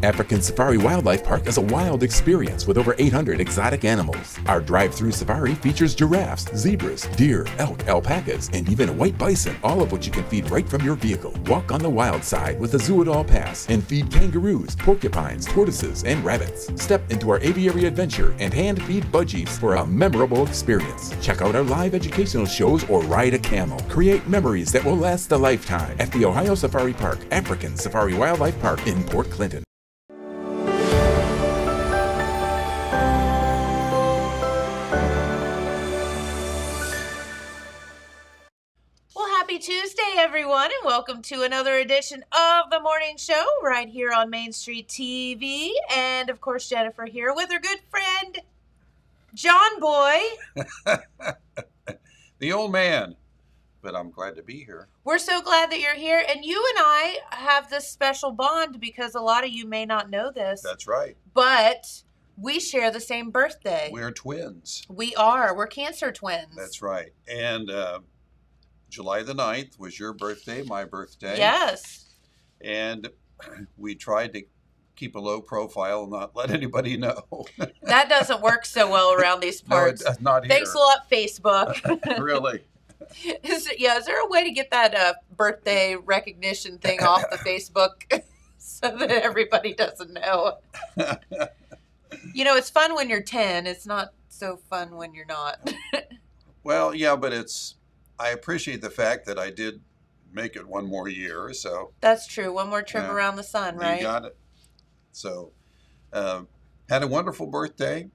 African Safari Wildlife Park is a wild experience with over 800 exotic animals. Our drive-through safari features giraffes, zebras, deer, elk, alpacas, and even white bison, all of which you can feed right from your vehicle. Walk on the wild side with a Zoo It All Pass and feed kangaroos, porcupines, tortoises, and rabbits. Step into our aviary adventure and hand-feed budgies for a memorable experience. Check out our live educational shows or ride a camel. Create memories that will last a lifetime at the Ohio Safari Park, African Safari Wildlife Park in Port Clinton. Happy Tuesday, everyone, and welcome to another edition of the morning show right here on Main Street TV. And, of course, Jennifer here with her good friend, John Boy. The old man. But I'm glad to be here. We're so glad that you're here. And you and I have this special bond because a lot of you may not know this. That's right. But we share the same birthday. We're twins. We are. We're Cancer twins. That's right. And July the 9th was your birthday, my birthday. Yes. And we tried to keep a low profile and not let anybody know. That doesn't work so well around these parts. No, not here. Thanks a lot, Facebook. Really? Is there a way to get that birthday recognition thing off the Facebook so that everybody doesn't know? You know, it's fun when you're 10. It's not so fun when you're not. Well, yeah, but I appreciate the fact that I did make it one more year. So that's true. One more trip around the sun, right? You got it. So had a wonderful birthday.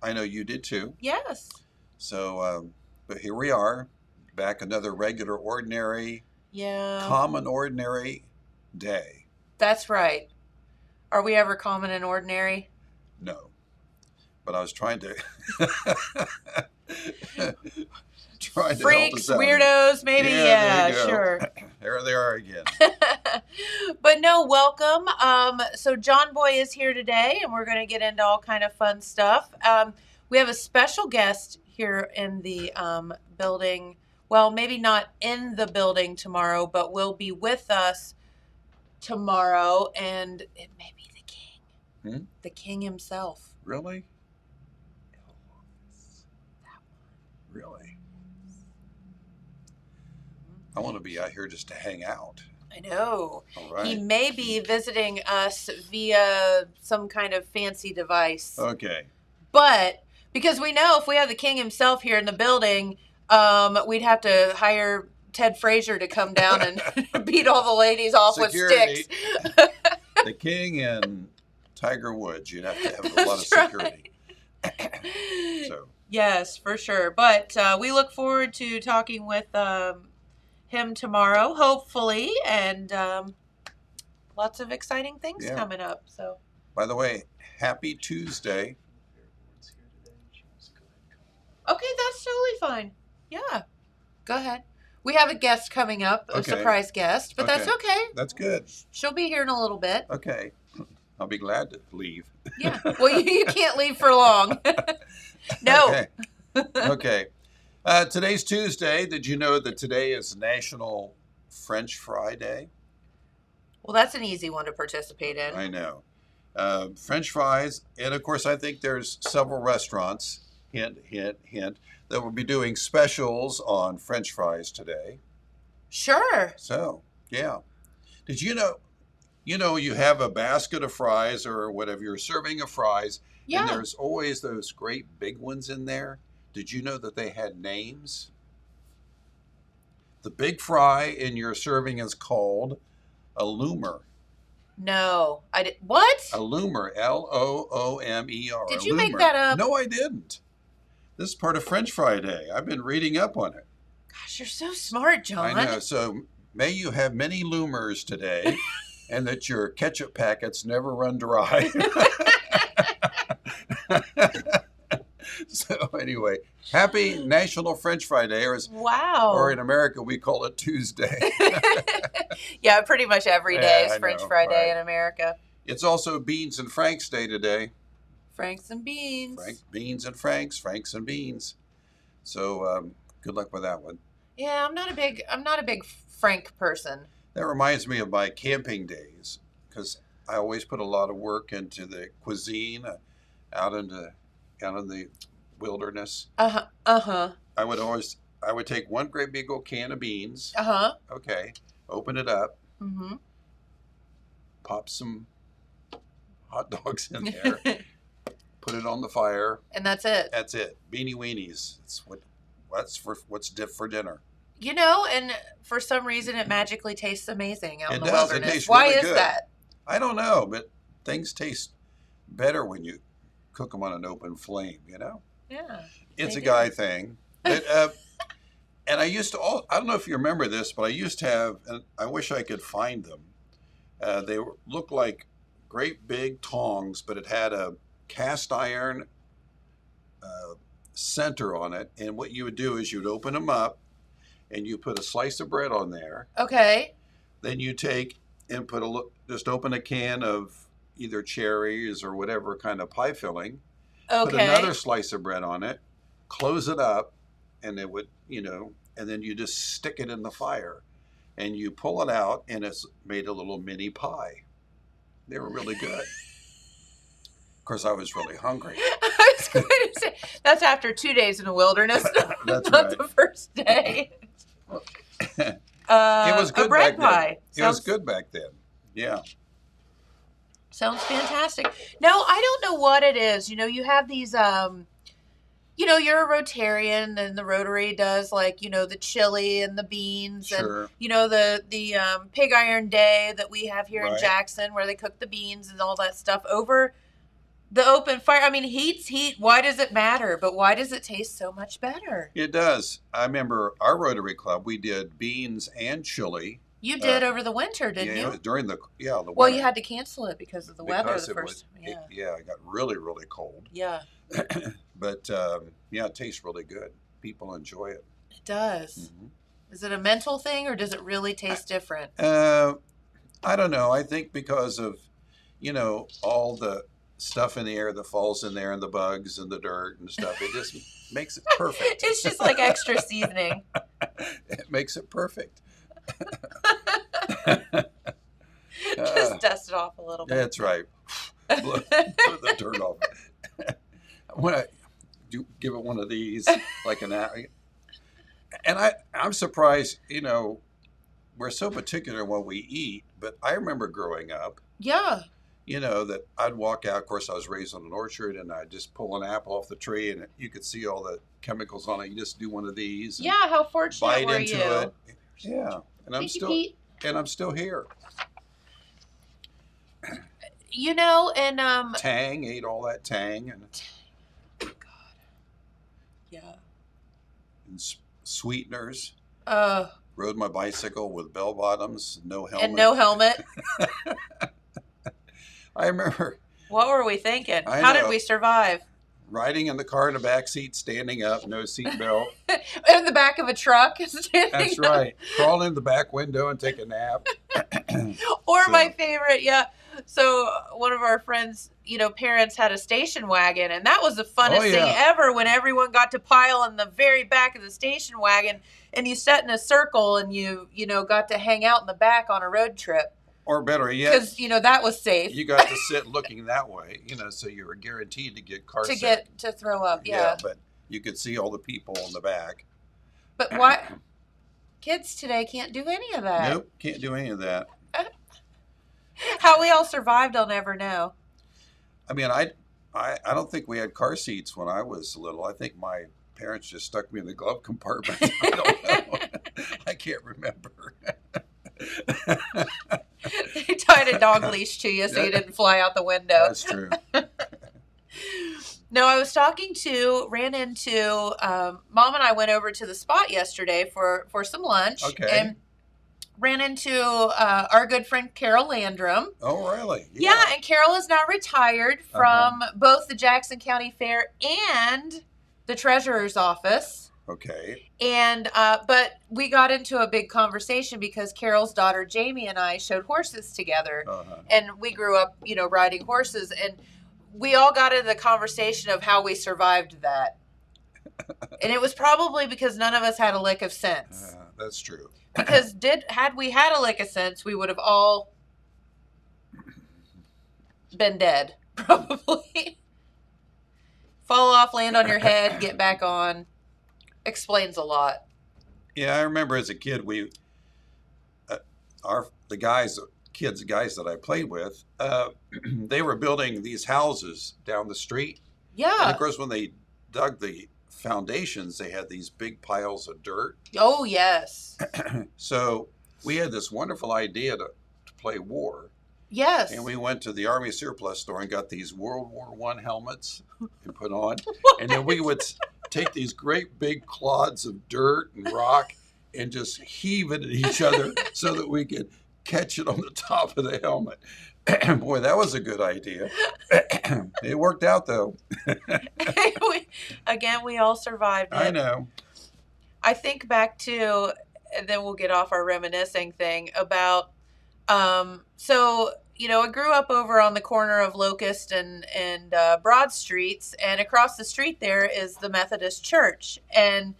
I know you did too. Yes. So, but here we are. Back another regular, ordinary, common, ordinary day. That's right. Are we ever common and ordinary? No. But I was trying to... Freaks, weirdos, maybe. Yeah, sure. There they are again. But no, welcome. So John Boy is here today, and we're going to get into all kind of fun stuff. We have a special guest here in the building. Well, maybe not in the building tomorrow, but will be with us tomorrow, and it may be the king. The king himself. Really? Really? I want to be out here just to hang out. I know. All right. He may be visiting us via some kind of fancy device. Okay. But because we know if we have the king himself here in the building, we'd have to hire Ted Frazier to come down and beat all the ladies off security. With sticks. The king and Tiger Woods, you'd have to have a lot of security. Right. So. Yes, for sure. But we look forward to talking with him tomorrow, hopefully, and lots of exciting things coming up. So, by the way, happy Tuesday. Okay, that's totally fine. Yeah, go ahead. We have a guest coming up, a surprise guest, but that's okay. That's good. She'll be here in a little bit. Okay. I'll be glad to leave. Yeah. Well, you can't leave for long. No. Okay. Today's Tuesday. Did you know that today is National French Fry Day? Well, that's an easy one to participate in. I know. French fries. And, of course, I think there's several restaurants, hint, hint, hint, that will be doing specials on French fries today. Sure. So, yeah. Did you know you have a basket of fries or whatever, you're serving of fries, and there's always those great big ones in there. Did you know that they had names? The big fry in your serving is called a loomer. No, I did. What? A loomer, Loomer. Did you make that up? No, I didn't. This is part of French Fry Day. I've been reading up on it. Gosh, you're so smart, John. I know. So may you have many loomers today, and that your ketchup packets never run dry. So anyway, happy National French Fry Day. Or in America, we call it Tuesday. Yeah, pretty much every day is French Fry Day in America. It's also Beans and Franks Day today. Franks and beans. Beans and Franks and beans. So good luck with that one. Yeah, I'm not a big Frank person. That reminds me of my camping days, because I always put a lot of work into the cuisine out in the wilderness. Uh-huh. Uh-huh. I would take one great big old can of beans. Uh-huh. Okay, open it up, Mm-hmm. pop some hot dogs in there, put it on the fire. And that's it. That's it. Beanie weenies. That's for for dinner. You know, and for some reason it magically tastes amazing out in It the does. It wilderness. tastes Why really is good. that? I don't know, but things taste better when you cook them on an open flame, you know? Yeah. It's they a do. guy thing. But, and I used to, I don't know if you remember this, but I used to have, and I wish I could find them. Looked like great big tongs, but it had a cast iron center on it. And what you would do is you'd open them up and you put a slice of bread on there. Okay. Then you take and just open a can of either cherries or whatever kind of pie filling. Okay. Put another slice of bread on it, close it up, and it would, and then you just stick it in the fire. And you pull it out, and it's made a little mini pie. They were really good. Of course, I was really hungry. I was going to say, that's after 2 days in the wilderness, That's not right. the first day. It was good a bread back pie. then. It was good back then. Yeah. Sounds fantastic. No, I don't know what it is. You have these, you're a Rotarian, and the Rotary does the chili and the beans, Sure. and the pig iron day that we have here in Right. Jackson, where they cook the beans and all that stuff over the open fire. I mean, heat's heat. Why does it matter? But why does it taste so much better? It does. I remember our Rotary Club, we did beans and chili. You did over the winter, didn't Yeah, you? during the winter. Well, you had to cancel it because of the weather Because the first. it got really, really cold. Yeah, But it tastes really good. People enjoy it. it does. Mhm. Is it a mental thing, or does it really taste different? I don't know. I think because of, all the stuff in the air that falls in there and the bugs and the dirt and stuff, it just makes it perfect. It's just like extra seasoning. It makes it perfect. Just dust it off a little bit. That's right. Blow the dirt off. When I do give it one of these, like an apple, and I'm surprised, we're so particular what we eat, but I remember growing up, Yeah. that I'd walk out. Of course, I was raised on an orchard, and I'd just pull an apple off the tree, and you could see all the chemicals on it. You just do one of these. And Yeah. How fortunate bite were into you? it. Yeah, and Thank you, Pete. I'm still here. And Tang, ate all that tang and yeah. Sweeteners. Uh, Rode my bicycle with bell bottoms, no helmet. and no helmet. I remember What were we thinking? I How did know. we survive? riding in the car in the back seat, standing up, no seat belt. In the back of a truck. Standing That's up. right. Crawl in the back window and take a nap. Or So- my favorite, yeah. So one of our friends, parents had a station wagon, and that was the funnest Oh, yeah. thing ever when everyone got to pile in the very back of the station wagon, and you sat in a circle and you got to hang out in the back on a road trip. Or better yet, Because, that was safe you got to sit looking that way, so you were guaranteed to get car sick. to throw up. Yeah. But you could see all the people in the back. But why kids today can't do any of that. Nope, can't do any of that. How we all survived, I'll never know. I mean, I don't think we had car seats when I was little. I think my parents just stuck me in the glove compartment. I don't know. I can't remember. They tied a dog leash to you so you didn't fly out the window. That's true. No, I was ran into, Mom and I went over to the spot yesterday for some lunch. Okay. And ran into our good friend Carol Landrum. Oh, really? Yeah, and Carol is now retired from both the Jackson County Fair and the Treasurer's Office. Okay. And but we got into a big conversation because Carol's daughter Jamie and I showed horses together, and we grew up, riding horses, and we all got into the conversation of how we survived that. And it was probably because none of us had a lick of sense. That's true. Because had we had a lick of sense, we would have all been dead, probably. Fall off, land on your head, get back on. Explains a lot. Yeah, I remember as a kid, the guys that I played with, they were building these houses down the street. Yeah. And of course, when they dug the foundations, they had these big piles of dirt. Oh, yes. So we had this wonderful idea to play war. Yes. And we went to the Army surplus store and got these World War I helmets and put on. And then we would take these great big clods of dirt and rock and just heave it at each other so that we could catch it on the top of the helmet. Boy, that was a good idea. It worked out, though. we all survived it. I know. I think back to, and then we'll get off our reminiscing thing about, so, I grew up over on the corner of Locust and Broad Streets, and across the street there is the Methodist Church. And,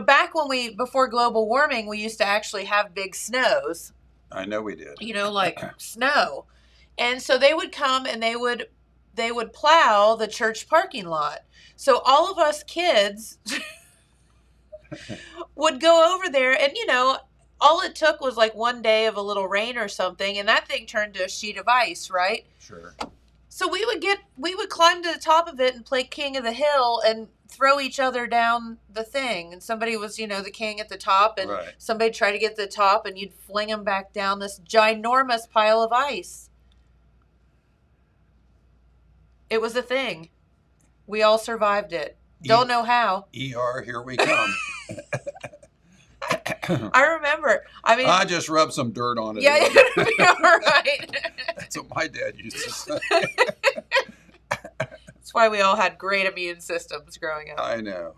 back before global warming, we used to actually have big snows. I know we did. Like snow. And so they would come and they would plow the church parking lot. So all of us kids would go over there, and all it took was like one day of a little rain or something, and that thing turned to a sheet of ice, right? Sure. So we would climb to the top of it and play King of the Hill and throw each other down the thing. And somebody was, the king at the top, and right. Somebody tried to get to the top, and you'd fling them back down this ginormous pile of ice. It was a thing. We all survived it. Don't know how. ER, here we come. I remember. I just rubbed some dirt on it. Yeah, you're right. That's what my dad used to say. That's why we all had great immune systems growing up. I know.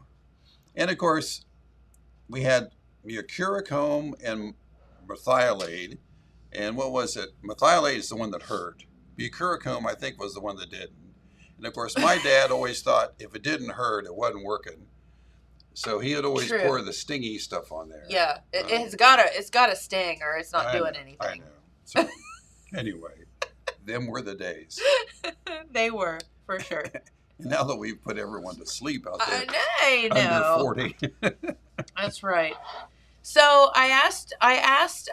And of course, we had mercurochrome and methylate. And what was it? Methylate is the one that hurt. Mercurochrome, I think, was the one that didn't. And of course, my dad always thought if it didn't hurt, it wasn't working. So he would always pour the stingy stuff on there. Yeah, it's got to sting, or it's not doing anything. I know. So anyway, them were the days. They were, for sure. And now that we've put everyone to sleep out there, I know. Under 40. That's right. So I asked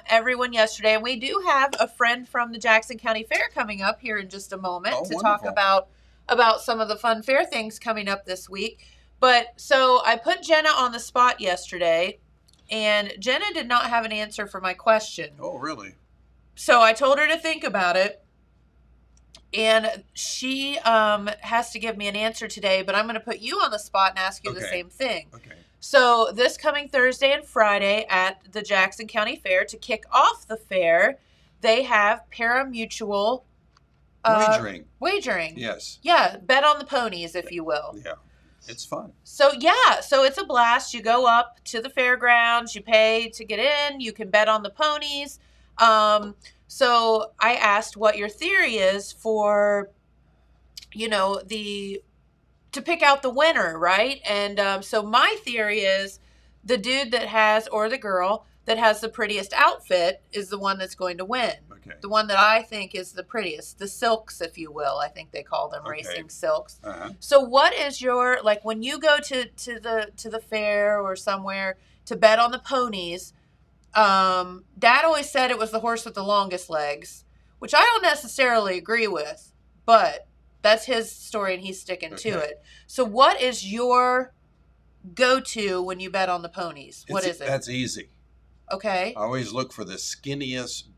everyone yesterday, and we do have a friend from the Jackson County Fair coming up here in just a moment to wonderful. talk about some of the fun fair things coming up this week. But so I put Jenna on the spot yesterday, and Jenna did not have an answer for my question. Oh, really? So I told her to think about it, and she has to give me an answer today, but I'm going to put you on the spot and ask you the same thing. Okay. So this coming Thursday and Friday at the Jackson County Fair, to kick off the fair, they have pari-mutuel wagering. Yes. Yeah, bet on the ponies, if you will. Yeah. It's fun. So it's a blast. You go up to the fairgrounds, you pay to get in, you can bet on the ponies. So I asked what your theory is for, to pick out the winner, right? And so my theory is the dude that has, or the girl that has the prettiest outfit is the one that's going to win. Okay. The one that I think is the prettiest, the silks, if you will. I think they call them racing silks. Uh-huh. So what is your, like, when you go to the fair or somewhere to bet on the ponies, Dad always said it was the horse with the longest legs, which I don't necessarily agree with, but that's his story and he's sticking to it. So what is your go-to when you bet on the ponies? What is it? That's easy. Okay. I always look for the skinniest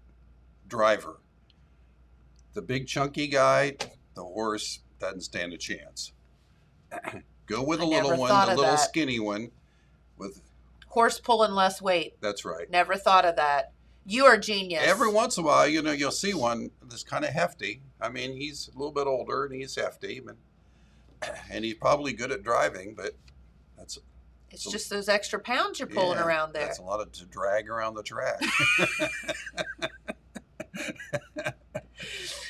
driver. The big chunky guy, the horse doesn't stand a chance. Go with a little one, the little skinny one with horse pulling less weight. That's right. Never thought of that. You are genius. Every once in a while, you'll see one that's kind of hefty. I mean, he's a little bit older and he's hefty, and he's probably good at driving, but it's just those extra pounds you're pulling around there. That's a lot to drag around the track.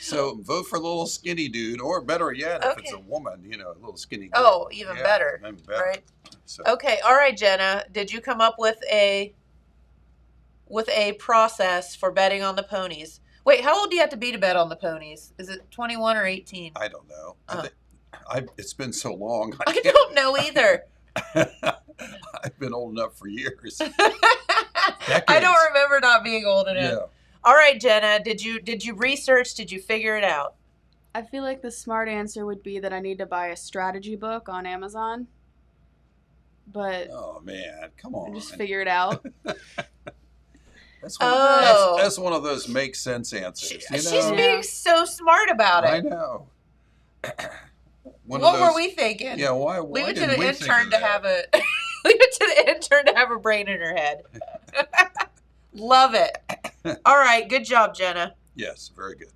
So vote for the little skinny dude, or better yet, if it's a woman, a little skinny girl. Oh, even better. Right? So. Okay. All right, Jenna. Did you come up with a process for betting on the ponies? Wait, how old do you have to be to bet on the ponies? Is it 21 or 18? I don't know. Oh. It's been so long. I don't know either. I've been old enough for years. I don't remember not being old enough. Yeah. All right, Jenna, did you research? Did you figure it out? I feel like the smart answer would be that I need to buy a strategy book on Amazon. But Oh man, come on. I just figure it out. That's one of those make sense answers. She's being so smart about it. I know. What were we thinking? Yeah, why leave it to didn't the we intern think of to have that? leave it to the intern to have a brain in her head. Love it. All right, good job, Jenna. Yes, very good.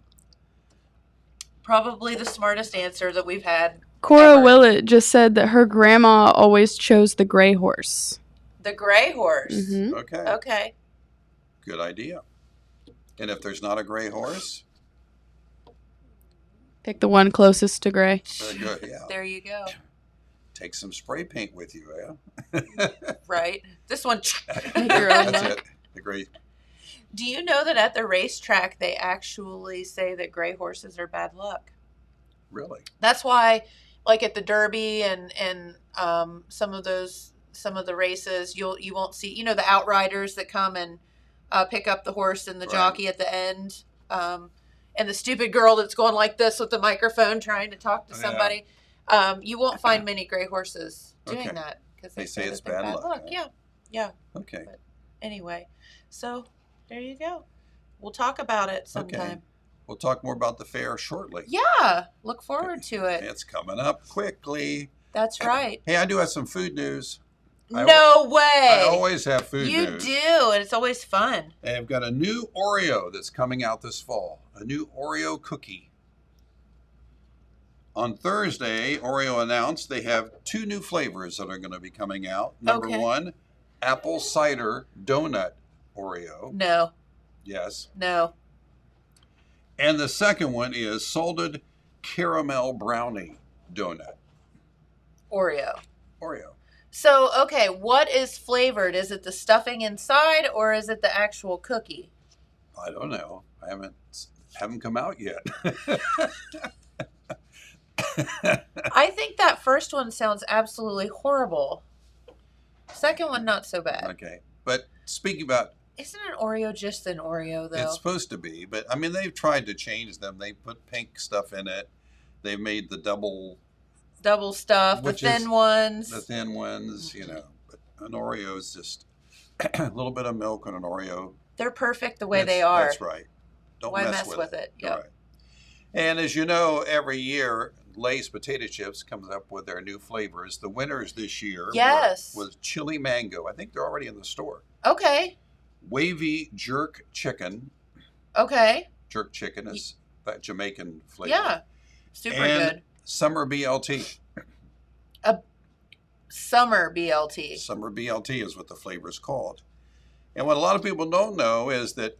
Probably the smartest answer that we've had. Cora ever. Willett just said that her grandma always chose the gray horse. The gray horse. Mm-hmm. Okay. Okay. Good idea. And if there's not a gray horse, Pick the one closest to gray. very good. Yeah. There you go. Take some spray paint with you, yeah. Right. This one. Make your own That's luck. it. The gray. Do you know that at the racetrack they actually say that gray horses are bad luck? Really? That's why, like at the Derby and some of the races, you won't see, the outriders that come and pick up the horse and the Right. jockey at the end, and the stupid girl that's going like this with the microphone trying to talk to Yeah. somebody. You won't find many gray horses doing Okay. that because They say that it's they're bad luck, huh? Yeah. Okay. Anyway, so there you go. We'll talk about it sometime. Okay. We'll talk more about the fair shortly. Yeah, look forward to it. It's coming up quickly. That's right. Hey, I do have some food news. No way. I always have food You news. do, and it's always fun. They've got a new Oreo that's coming out this fall. A new Oreo cookie. On Thursday, Oreo announced they have 2 new flavors that are going to be coming out. Number Okay. 1, apple cider donut Oreo. No, Yes. no. And the second one is salted caramel brownie donut Oreo. Oreo. So, okay, what is flavored? Is it the stuffing inside or is it the actual cookie? I don't know. I haven't come out yet. I think that first one sounds absolutely horrible. Second one, not so bad. Okay. But speaking about, Isn't an Oreo just an Oreo, though? it's supposed to be, but I mean, they've tried to change them. They put pink stuff in it. They made the double, Double stuff, the Which is thin ones. the thin ones, But an Oreo is just a little bit of milk on an Oreo. They're perfect the way they are. That's right. Don't Why mess mess with with it? All Yep. right. And as you know, every year, Lay's Potato Chips comes up with their new flavors. The winners this year Yes. was chili mango. I think they're already in the store. Okay. Wavy jerk chicken. Okay. Jerk chicken is that Jamaican flavor. Yeah. Super And good. Summer BLT. Summer BLT. Summer BLT is what the flavor is called. And what a lot of people don't know is that,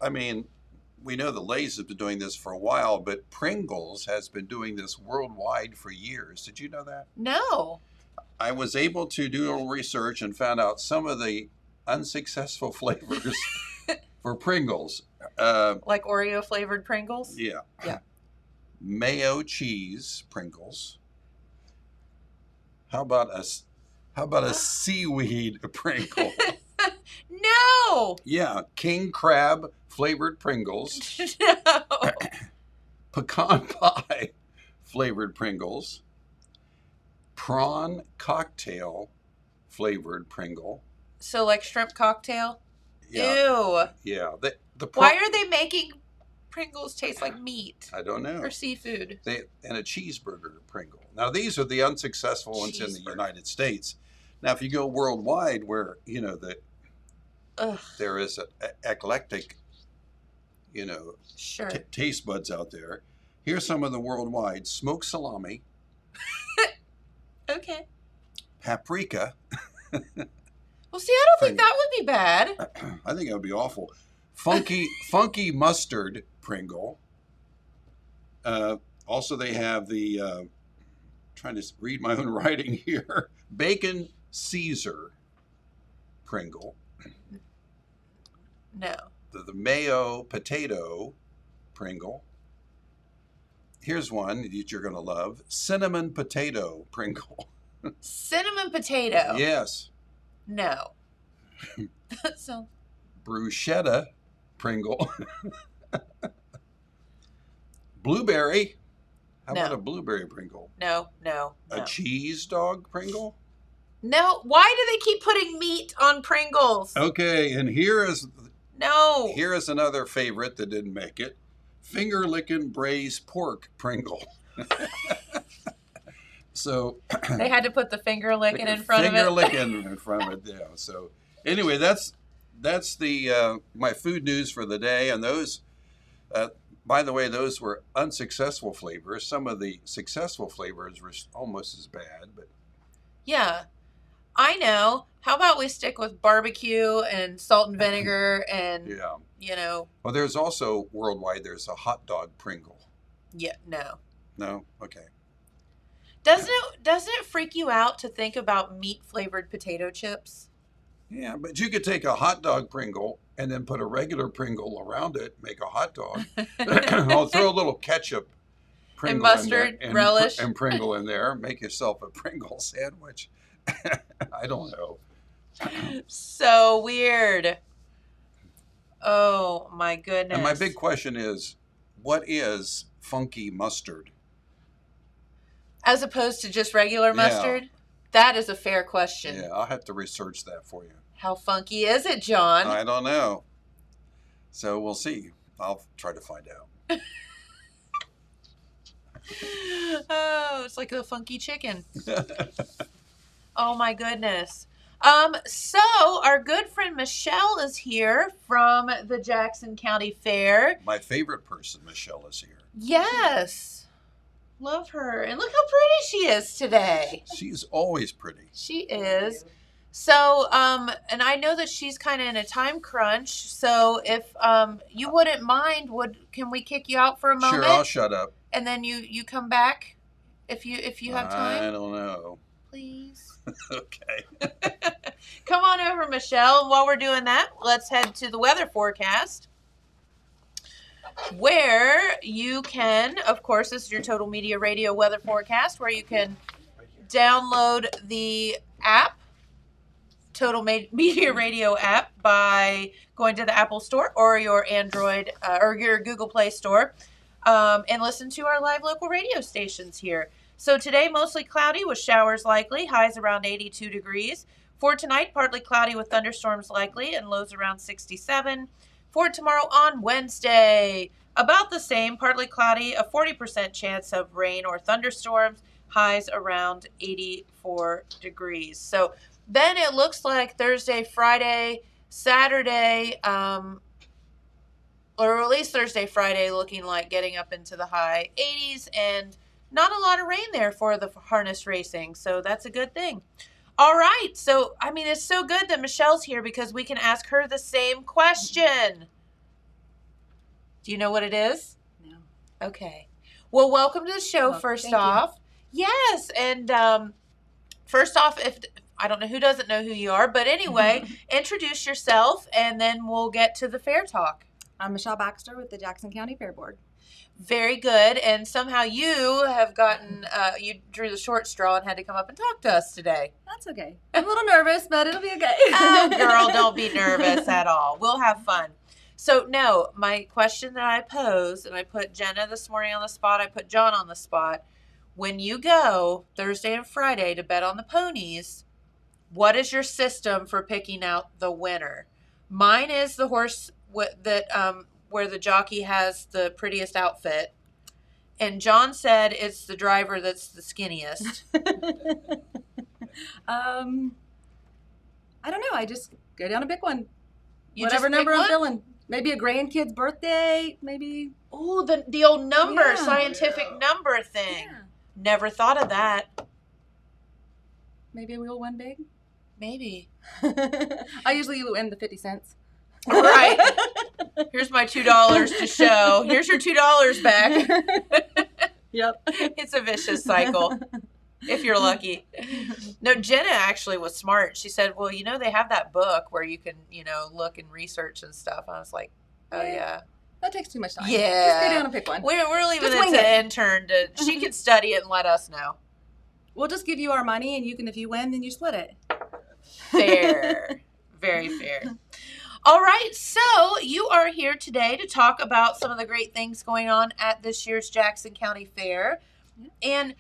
we know the Lay's have been doing this for a while, but Pringles has been doing this worldwide for years. Did you know that? No. I was able to do a little research and found out some of the unsuccessful flavors for Pringles. Like Oreo flavored Pringles? Yeah. Yeah. Mayo cheese Pringles. How about a seaweed Pringle? No. Yeah, king crab flavored Pringles. No. Pecan pie flavored Pringles. Prawn cocktail flavored Pringle. So like shrimp cocktail? Yeah. Ew. Yeah. Why are they making Pringles taste like meat I don't know. or seafood? And a cheeseburger Pringle. Now these are the unsuccessful ones in the Cheeseburger. United States. Now if you go worldwide where, Ugh. there is an eclectic, Sure. taste buds out there. Here's some of the worldwide: smoked salami, Okay. paprika. Well, see, I don't think that would be bad. I think it would be awful. Funky mustard Pringle. Also, they have the trying to read my own writing here. Bacon Caesar Pringle. No. The mayo potato Pringle. Here's one that you're going to love. Cinnamon potato Pringle. Cinnamon potato. Yes. No. So. Bruschetta Pringle. Blueberry. How No. about a blueberry Pringle? No. A cheese dog Pringle? No. Why do they keep putting meat on Pringles? Okay, and here is No. another favorite that didn't make it. Finger licking braised pork Pringle. So They had to put the finger licking in front of it. Finger licking in front of it, yeah. So anyway, that's the my food news for the day. And those, by the way, those were unsuccessful flavors. Some of the successful flavors were almost as bad, but Yeah. I know. How about we stick with barbecue and salt and vinegar and, yeah. you know. Well, there's also worldwide. There's a hot dog Pringle. Yeah, no. No, okay. Doesn't it freak you out to think about meat flavored potato chips? Yeah, but you could take a hot dog Pringle and then put a regular Pringle around it, make a hot dog. I'll throw a little ketchup, Pringle And mustard, in there, relish. and Pringle in there. Make yourself a Pringle sandwich. I don't know. So weird. Oh my goodness. And my big question is, what is funky mustard? As opposed to just regular Yeah. mustard? That is a fair question. Yeah, I'll have to research that for you. How funky is it, John? I don't know. So we'll see. I'll try to find out. Oh, it's like a funky chicken. Oh my goodness. So our good friend Michelle is here from the Jackson County Fair. My favorite person, Michelle, is here. Yes. Love her. And look how pretty she is today. She's always pretty. She is. So, and I know that she's kind of in a time crunch. So if you wouldn't mind, can we kick you out for a moment? Sure, I'll shut up. And then you come back if you have I time? don't know. Please. Okay. Come on over, Michelle. And while we're doing that, let's head to the weather forecast, where you can, of course, this is your Total Media Radio weather forecast, where you can download the app, Total Media Radio app, by going to the Apple Store or your Android or your Google Play Store, and listen to our live local radio stations here. So today, mostly cloudy with showers likely, highs around 82 degrees. For tonight, partly cloudy with thunderstorms likely and lows around 67. For tomorrow on Wednesday, about the same, partly cloudy, a 40% chance of rain or thunderstorms, highs around 84 degrees. So then it looks like Thursday, Friday, Saturday, or at least Thursday, Friday, looking like getting up into the high 80s, and not a lot of rain there for the harness racing, so that's a good thing. All right, so, I mean, it's so good that Michelle's here because we can ask her the same question. Do you know what it is? No. Okay. Well, welcome to the show, first off. Yes, and first off, if I don't know who doesn't know who you are, but anyway, introduce yourself, and then we'll get to the fair talk. I'm Michele Baxter with the Jackson County Fair Board. Very good. And somehow you have gotten, you drew the short straw and had to come up and talk to us today. That's okay. I'm a little nervous, but it'll be okay. Oh, girl, don't be nervous at all. We'll have fun. So, no, my question that I posed, and I put Jenna this morning on the spot, I put John on the spot. When you go Thursday and Friday to bet on the ponies, what is your system for picking out the winner? Mine is the horse that where the jockey has the prettiest outfit. And John said it's the driver that's the skinniest. I don't know. I just go down and pick one. You Whatever just number pick I'm one? feeling. Maybe a grandkid's birthday. Maybe. Oh, the old number, Yeah. scientific number thing. Yeah. Never thought of that. Maybe we'll win big. Maybe. I usually win the 50 cents. Right. Here's my $2 to show. Here's your $2 back. Yep. It's a vicious cycle, if you're lucky. No, Jenna actually was smart. She said, well, they have that book where you can, look and research and stuff. I was like, oh, yeah. That takes too much time. Yeah. Just go down and pick one. We're leaving Just it wing to it. intern to. She can study it and let us know. We'll just give you our money, and you can, if you win, then you split it. Fair. Very fair. All right, so you are here today to talk about some of the great things going on at this year's Jackson County Fair. And,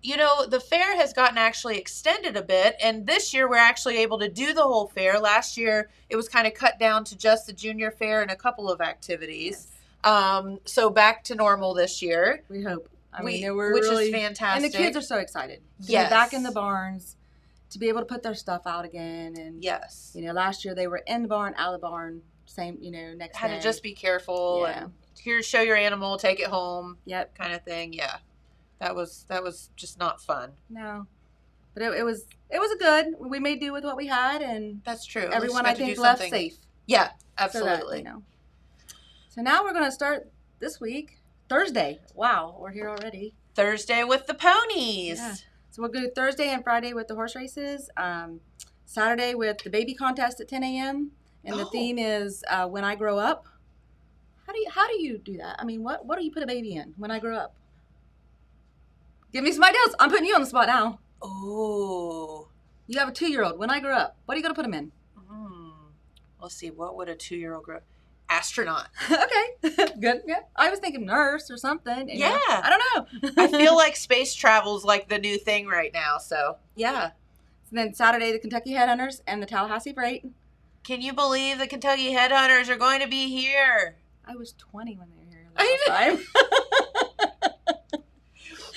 you know, the fair has gotten actually extended a bit, and this year we're actually able to do the whole fair. Last year it was kind of cut down to just the junior fair and a couple of activities. So back to normal this year. We hope. Which really, is fantastic. And the kids are so excited to be Yes. back in the barns, to be able to put their stuff out again. And Yes. you know, last year they were in the barn, out of the barn, same, you know, next Had day. to just be careful Yeah. and here, show your animal, take it home, Yep. kind of thing. Yeah, that was just not fun. No. But it was a good. We made do with what we had, and That's true. At least everyone, we I got to think, do left something. safe. Yeah, So that, absolutely. you know. So now we're going to start this week, Thursday. Wow, we're here already. Thursday with the ponies. Yeah. So we'll go Thursday and Friday with the horse races. Saturday with the baby contest at 10 a.m. And the Oh. theme is when I grow up. How do you do that? I mean, what do you put a baby in when I grow up? Give me some ideas. I'm putting you on the spot now. Oh. You have a 2-year-old. When I grow up, what are you going to put him in? Let's see. What would a 2-year-old grow? Astronaut. Okay. Good. Yeah. I was thinking nurse or something. You know. Yeah. I don't know. I feel like space travel's like the new thing right now. So yeah. And then Saturday, the Kentucky Headhunters and the Tallahassee Freight. Can you believe the Kentucky Headhunters are going to be here? I was 20 when they were here the last time.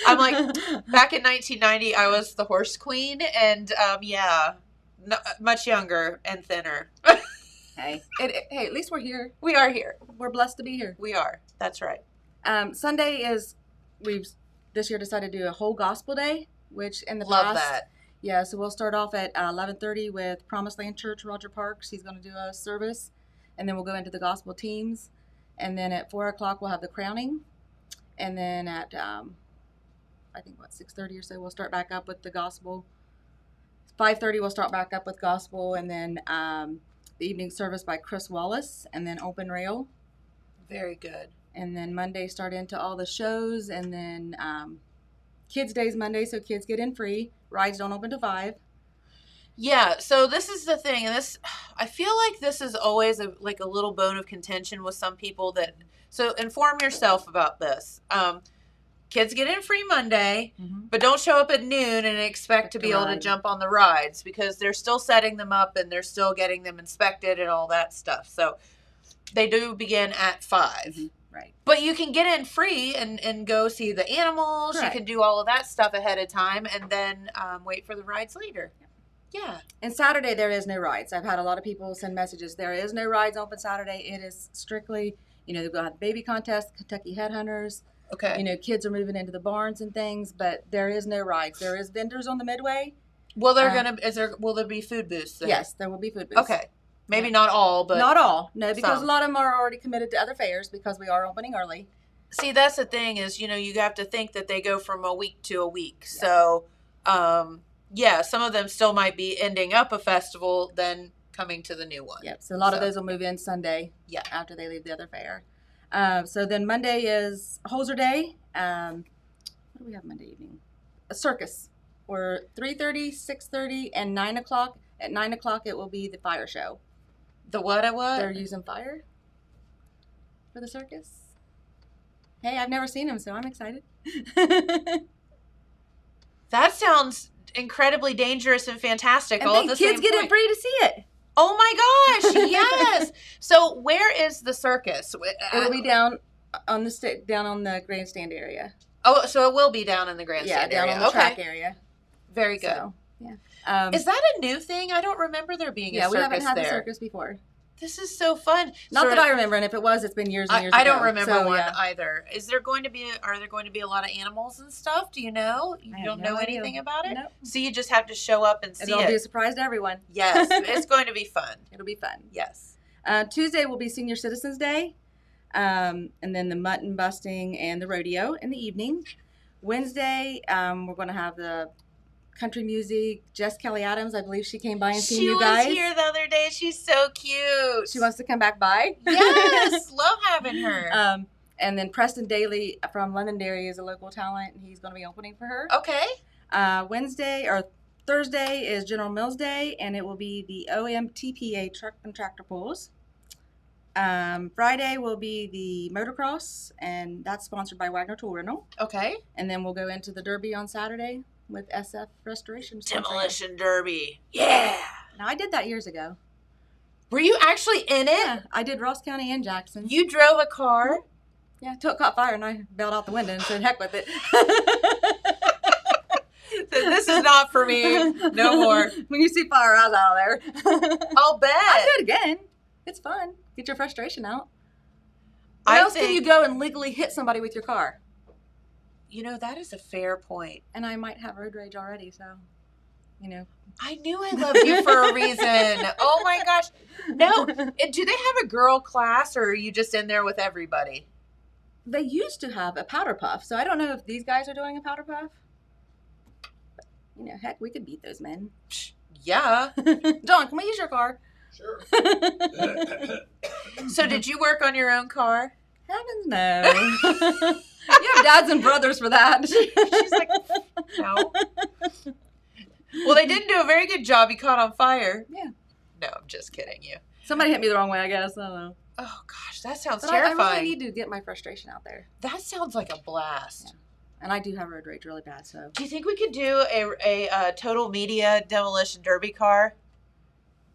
I'm like, back in 1990, I was the horse queen, and yeah, much younger and thinner. Hey, hey, at least we're here. We are here. We're blessed to be here. We are. That's right. Sunday is, we've this year decided to do a whole gospel day, which in the Love past. that. Yeah, so we'll start off at 11:30 with Promised Land Church, Roger Parks. He's going to do a service, and then we'll go into the gospel teams, and then at 4 o'clock we'll have the crowning, and then at I think 6:30 or so we'll start back up with the gospel. 5:30 we'll start back up with gospel, and then the evening service by Chris Wallace, and then open rail. Very good. And then Monday start into all the shows, and then Kids Day's Monday, so kids get in free. Rides don't open till 5. Yeah, so this is the thing, and this, I feel like this is always a little bone of contention with some people that, so inform yourself about this. Kids get in free Monday, but don't show up at noon and expect to be able to jump on the rides, because they're still setting them up and they're still getting them inspected and all that stuff. So they do begin at 5. Right. But you can get in free and go see the animals. Correct. You can do all of that stuff ahead of time and then wait for the rides later. Yeah. And Saturday there is no rides. I've had a lot of people send messages. There is no rides open Saturday. It is strictly, they'll go have the baby contest, Kentucky Headhunters. Okay. Kids are moving into the barns and things, but there is no rides. There is vendors on the midway. Well, will there be food booths there? Yes, there will be food booths. Okay. Maybe not all, but not all. No, because some. a lot of them are already committed to other fairs because we are opening early. See, that's the thing is, you have to think that they go from a week to a week. Yeah. So, some of them still might be ending up a festival, then coming to the new one. Yep. So a lot of those will move in Sunday. Yeah. After they leave the other fair. So then Monday is Holzer Day. What do we have Monday evening? A circus. Or 3:30, 6:30, and 9 o'clock. At 9 o'clock, it will be the fire show. The what? They're using fire for the circus. Hey, I've never seen them, so I'm excited. That sounds incredibly dangerous and fantastic. And all at the kids same get point. in free to see it. Oh my gosh! Yes. So where is the circus? It'll be down on the grandstand area. Oh, so it will be down in the grandstand area. Yeah, down on the track area. Very good. So, yeah. Is that a new thing? I don't remember there being a circus there. Yeah, we haven't had a circus before. This is so fun. Not that I remember, and if it was, it's been years and years ago. I don't remember one either. Are there going to be a lot of animals and stuff? Do you know? You don't know anything about it? Nope. So you just have to show up and see it. It'll be a surprise to everyone. Yes, it's going to be fun. It'll be fun. Yes. Tuesday will be Senior Citizens Day, and then the mutton busting and the rodeo in the evening. Wednesday, we're going to have the country music. Jess Kelly Adams, I believe she came by and seen She you was guys. here the other day. She's so cute. She wants to come back by. Yes, love having her. And then Preston Daly from Londonderry is a local talent, and he's going to be opening for her. Okay. Wednesday or Thursday is General Mills Day, and it will be the OMTPA truck and tractor pulls. Friday will be the motocross, and that's sponsored by Wagner Tool Rental. Okay. And then we'll go into the Derby on Saturday with SF Restoration. Demolition Derby. Yeah. Now, I did that years ago. Were you actually in it? Yeah, I did Ross County and Jackson. You drove a car? Yeah, till it caught fire, and I bailed out the window and said, heck with it. This is not for me. No more. When you see fire, I was out of there. I'll bet. I'll do it again. It's fun. Get your frustration out. Where I else can think- you go and legally hit somebody with your car? You know, that is a fair point. And I might have road rage already, so, you know. I knew I loved you for a reason. Oh my gosh. No. Do they have a girl class, or are you just in there with everybody? They used to have a powder puff, so I don't know if these guys are doing a powder puff. But, you know, heck, we could beat those men. Yeah. John, can we use your car? Sure. So did you work on your own car? Heavens no. You have dads and brothers for that. She's like, no. Well, they didn't do a very good job. He caught on fire. Yeah. No, I'm just kidding you. Somebody hit me the wrong way, I guess. I don't know. Oh gosh, that sounds But terrifying. I really need to get my frustration out there. That sounds like a blast. And I do have road rage really bad, so. Do you think we could do a total media demolition derby car?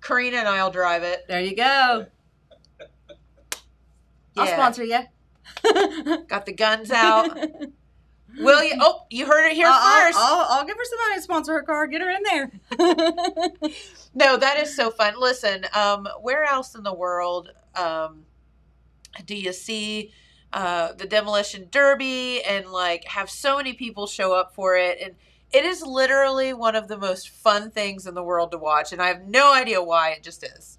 Karina and I'll drive it. There you go. I'll Yeah. sponsor you. Got the guns out. Will you? Oh, you heard it here first. I'll give her some money to sponsor her car. Get her in there. No, that is so fun. Listen, where else in the world do you see the demolition derby and like have so many people show up for it? And it is literally one of the most fun things in the world to watch, and I have no idea why. It just is.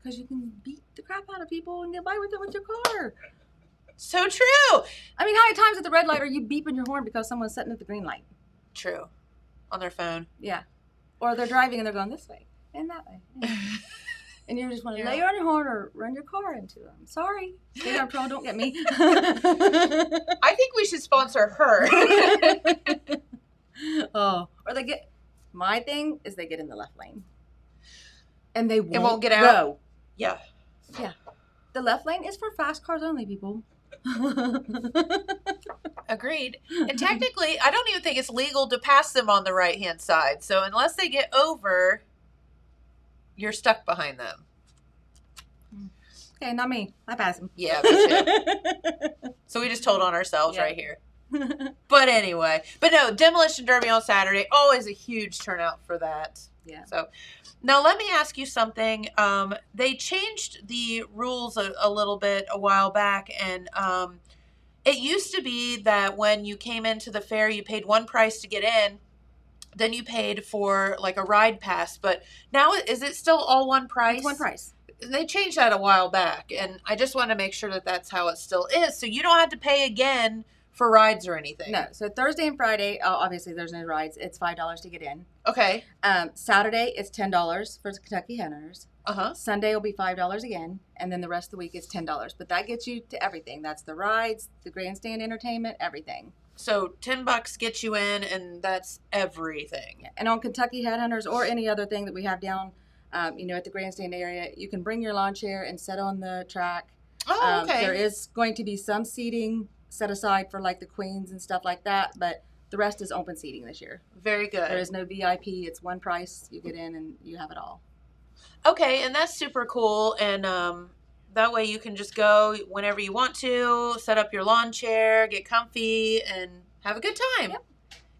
Because you can beat the crap out of people and get by with it with your car. So true. I mean, how many times at the red light are you beeping your horn because someone's sitting at the green light? True. On their phone. Yeah. Or they're driving and they're going this way and that way. Yeah. And you just want to Yeah. lay on your horn or run your car into them. Sorry. Stay on patrol, don't get me. I think we should sponsor her. Oh. Or they get, my thing is they get in the left lane. And they won't get out? go. Yeah. Yeah. The left lane is for fast cars only, people. Agreed. And technically, I don't even think it's legal to pass them on the right-hand side. So unless they get over, you're stuck behind them. Okay, not me. I pass them. Yeah, me too. So we just told on ourselves Yeah. right here. But anyway. But no, Demolition Derby on Saturday. Always a huge turnout for that. Yeah. So now let me ask you something. They changed the rules a little bit a while back, and it used to be that when you came into the fair, you paid one price to get in, then you paid for like a ride pass. But now, is it still all one price? It's one price. They changed that a while back, and I just want to make sure that that's how it still is. So you don't have to pay again for rides or anything. No. So Thursday and Friday, obviously there's no rides. It's $5 to get in. Okay. Saturday, it's $10 for the Kentucky Hunters. Uh-huh. Sunday will be $5 again, and then the rest of the week is $10. But that gets you to everything. That's the rides, the grandstand entertainment, everything. So $10 gets you in, and that's everything. Yeah. And on Kentucky Headhunters or any other thing that we have down, at the grandstand area, you can bring your lawn chair and sit on the track. Oh, okay. There is going to be some seating set aside for like the queens and stuff like that, but the rest is open seating this year. Very good. There is no VIP. It's one price. You get in and you have it all. Okay, and that's super cool. And that way you can just go whenever you want to, set up your lawn chair, get comfy, and have a good time. Yep.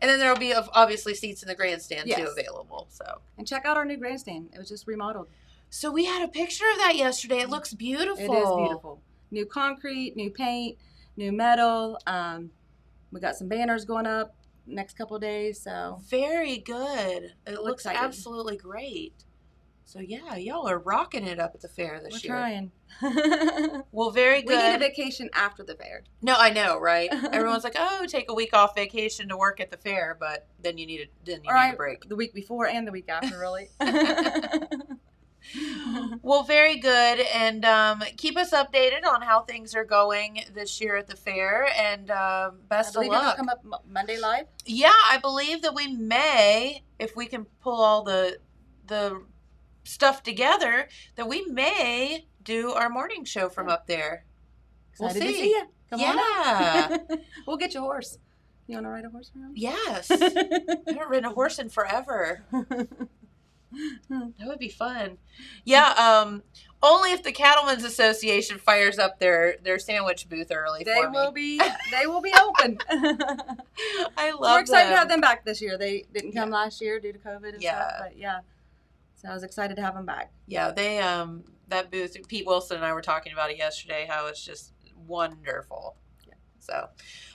And then there will be obviously seats in the grandstand too Yes. available. And check out our new grandstand. It was just remodeled. So we had a picture of that yesterday. It looks beautiful. It is beautiful. New concrete, new paint, new metal. We got some banners going up next couple of days. So Very good. It looks excited. absolutely great. So yeah, y'all are rocking it up at the fair this We're year. trying. Well, very good. We need a vacation after the fair. No, I know, right? Everyone's like, "Oh, take a week off vacation to work at the fair," but then you need a break. The week before and the week after, really. Well, very good, and keep us updated on how things are going this year at the fair, and best of I believe you're luck. gonna come up Monday live. Yeah, I believe that we may, if we can pull all the stuff together, that we may do our morning show from up there. Excited We'll to see. see you. Come on Yeah. up. We'll get you a horse. You want to ride a horse around? Yes. I haven't ridden a horse in forever. That would be fun. Yeah, only if the Cattlemen's Association fires up their sandwich booth early They for me. They will be open. I love We're excited to them. have them back this year. They didn't come last year due to COVID and Yeah. stuff, but yeah. So I was excited to have them back. Yeah, they that booth, Pete Wilson and I were talking about it yesterday, how it's just wonderful. Yeah. So,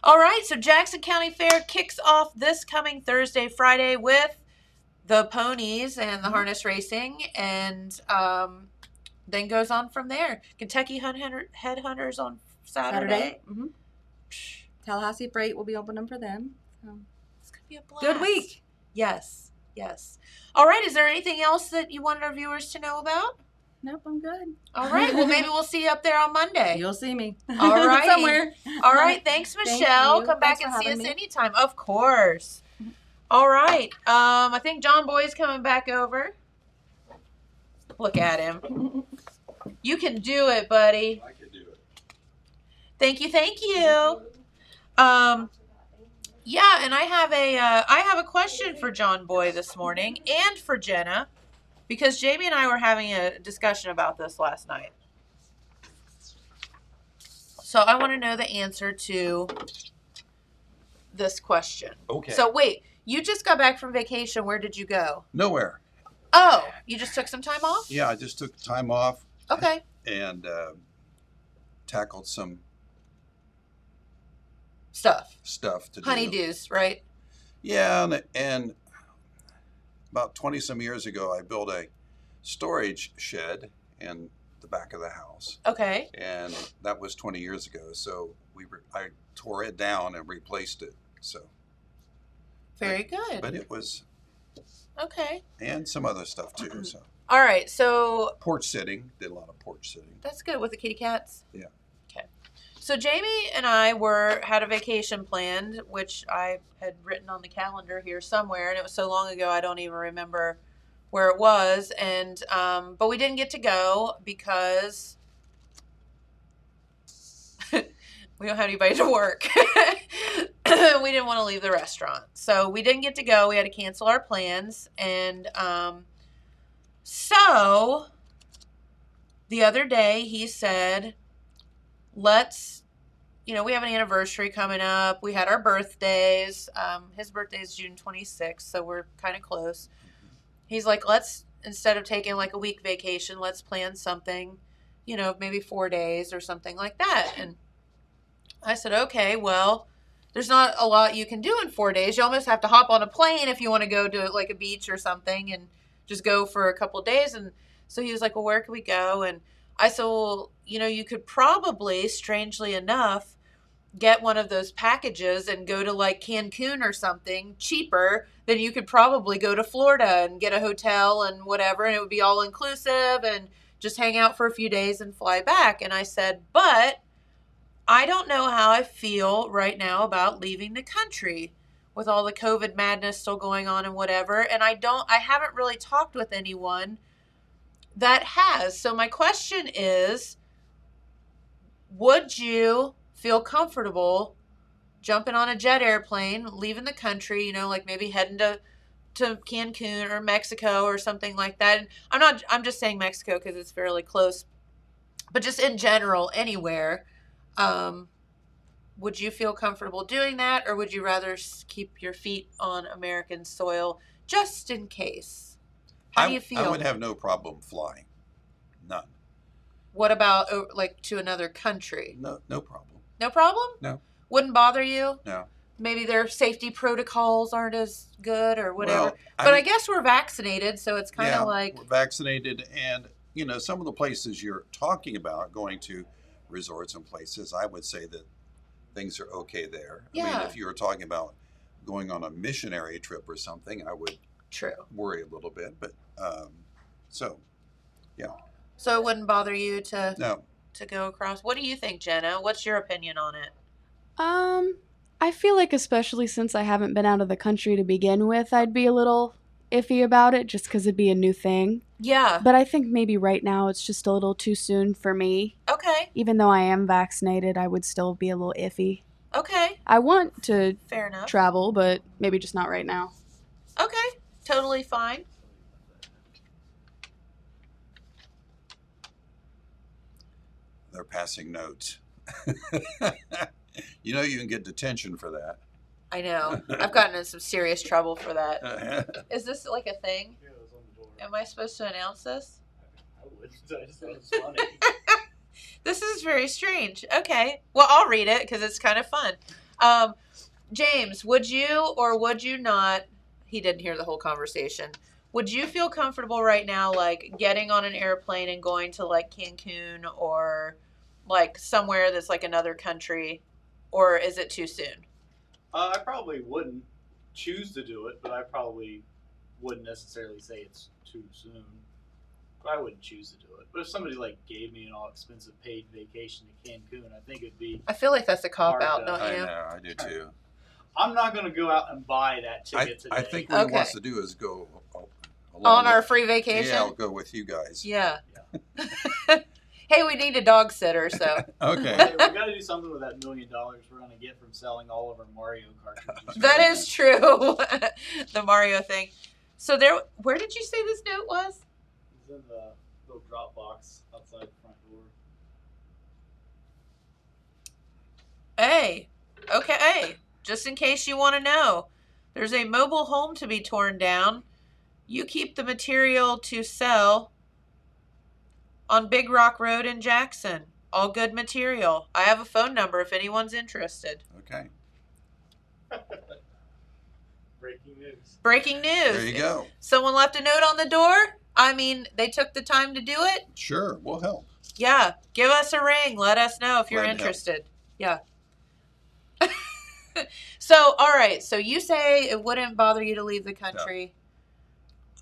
all right, so Jackson County Fair kicks off this coming Thursday, Friday with the ponies and the harness racing, and then goes on from there. Kentucky Headhunters on Saturday. Mm-hmm. Tallahassee Freight will be opening for them. So. It's going to be a blast. Good week. Yes, yes. All right, is there anything else that you wanted our viewers to know about? Nope, I'm good. All right, well, maybe we'll see you up there on Monday. You'll see me. All right. Somewhere. All right, thanks, Thank Michelle. you. Come back Thanks and for see us having me. anytime. Of course. All right. I think John Boy's coming back over. Look at him. You can do it, buddy. I could do it. Thank you, thank you. Yeah, and I have a question for John Boy this morning and for Jenna, because Jamie and I were having a discussion about this last night. So I want to know the answer to this question. Okay. So wait, you just got back from vacation. Where did you go? Nowhere. Oh, you just took some time off? Yeah, I just took time off Okay. and tackled some stuff to do. Honeydews, right? Yeah, and about 20 some years ago, I built a storage shed in the back of the house, Okay. and that was 20 years ago. So I tore it down and replaced it. So, Very good. but it was, Okay. and some other stuff too. So All right. So porch sitting, did a lot of porch sitting. that's good with the kitty cats. Yeah. Okay. So Jamie and I had a vacation planned, which I had written on the calendar here somewhere, and it was so long ago I don't even remember where it was. And but we didn't get to go because we don't have anybody to work. We didn't want to leave the restaurant, so we didn't get to go. We had to cancel our plans, and so the other day he said, let's, we have an anniversary coming up. We had our birthdays. His birthday is June 26th, so we're kind of close. He's like, let's, instead of taking like a week vacation, let's plan something, maybe 4 days or something like that. And I said, okay, well, there's not a lot you can do in 4 days. You almost have to hop on a plane if you want to go to like a beach or something and just go for a couple of days. And so he was like, well, where can we go? And I said, well, you could probably, strangely enough, get one of those packages and go to like Cancun or something cheaper than you could probably go to Florida and get a hotel and whatever. And it would be all inclusive and just hang out for a few days and fly back. And I said, but I don't know how I feel right now about leaving the country with all the COVID madness still going on and whatever. And I haven't really talked with anyone that has. So my question is, would you feel comfortable jumping on a jet airplane, leaving the country, like maybe heading to Cancun or Mexico or something like that? And I'm just saying Mexico because it's fairly close, but just in general, anywhere. Would you feel comfortable doing that, or would you rather keep your feet on American soil just in case? How do you feel? I would have no problem flying. None. What about like to another country? No problem. No problem? No. Wouldn't bother you? No. maybe their safety protocols aren't as good or whatever. Well, But I guess we're vaccinated, so it's kind yeah, of like, we're vaccinated, and some of the places you're talking about, going to resorts and places, I would say that things are okay there. I mean, Yeah. if you were talking about going on a missionary trip or something, I would true. worry a little bit. But so, yeah, So it wouldn't bother you to no. go across. What do you think, Jenna? What's your opinion on it? I feel like especially since I haven't been out of the country to begin with, I'd be a little iffy about it just because it'd be a new thing. Yeah. But I think maybe right now it's just a little too soon for me. Okay. Even though I am vaccinated, I would still be a little iffy. Okay. I want to Fair enough. travel, but maybe just not right now. Okay. Totally fine. They're passing notes. You can get detention for that. I know. I've gotten in some serious trouble for that. Is this like a thing? Yeah, it was on the door. Am I supposed to announce this? I would. I just thought it was funny. This is very strange. Okay. Well, I'll read it because it's kind of fun. James, would you or would you not? He didn't hear the whole conversation. Would you feel comfortable right now, like getting on an airplane and going to like Cancun or like somewhere that's like another country, or is it too soon? I probably wouldn't choose to do it, but I probably wouldn't necessarily say it's too soon. But I wouldn't choose to do it. But if somebody like gave me an all-expensive paid vacation to Cancun, I think it'd be. I feel like that's a cop Hard out, to- don't I you? know, I do too. I'm not going to go out and buy that ticket today. I think what he Okay. wants to do is go along On our with- free vacation? Yeah, I'll go with you guys. Yeah. Hey, we need a dog sitter, so. Okay. Hey, we got to do something with that $1 million we're going to get from selling all of our Mario cartridges. That is true. The Mario thing. So where did you say this note was? It's in the little drop box outside the front door. Hey, okay. Just in case you want to know, there's a mobile home to be torn down. You keep the material to sell on Big Rock Road in Jackson. All good material. I have a phone number if anyone's interested. Okay. Breaking news. Breaking news. There you go. Someone left a note on the door. I mean, they took the time to do it. Sure, we'll help. Yeah. Give us a ring. Let us know if you're Glad to help. interested. Yeah. So, all right. So you say it wouldn't bother you to leave the country.